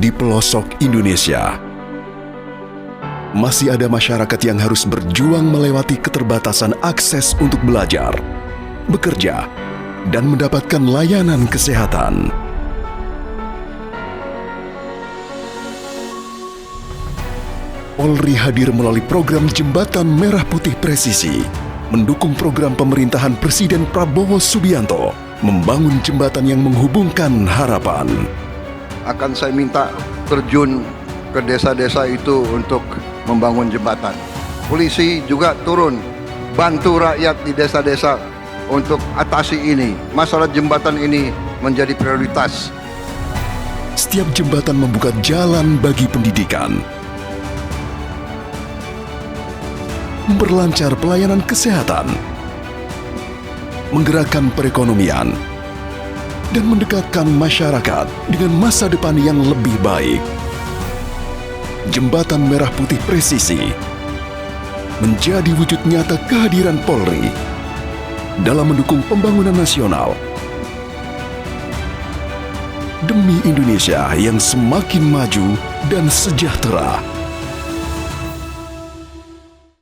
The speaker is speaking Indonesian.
di pelosok Indonesia. Masih ada masyarakat yang harus berjuang melewati keterbatasan akses untuk belajar, bekerja, dan mendapatkan layanan kesehatan. Polri hadir melalui program Jembatan Merah Putih Presisi, mendukung program pemerintahan Presiden Prabowo Subianto, membangun jembatan yang menghubungkan harapan. Akan saya minta terjun ke desa-desa itu untuk membangun jembatan. Polisi juga turun, bantu rakyat di desa-desa untuk atasi ini. Masalah jembatan ini menjadi prioritas. Setiap jembatan membuka jalan bagi pendidikan, memperlancar pelayanan kesehatan, menggerakkan perekonomian, dan mendekatkan masyarakat dengan masa depan yang lebih baik. Jembatan Merah Putih Presisi menjadi wujud nyata kehadiran Polri dalam mendukung pembangunan nasional demi Indonesia yang semakin maju dan sejahtera.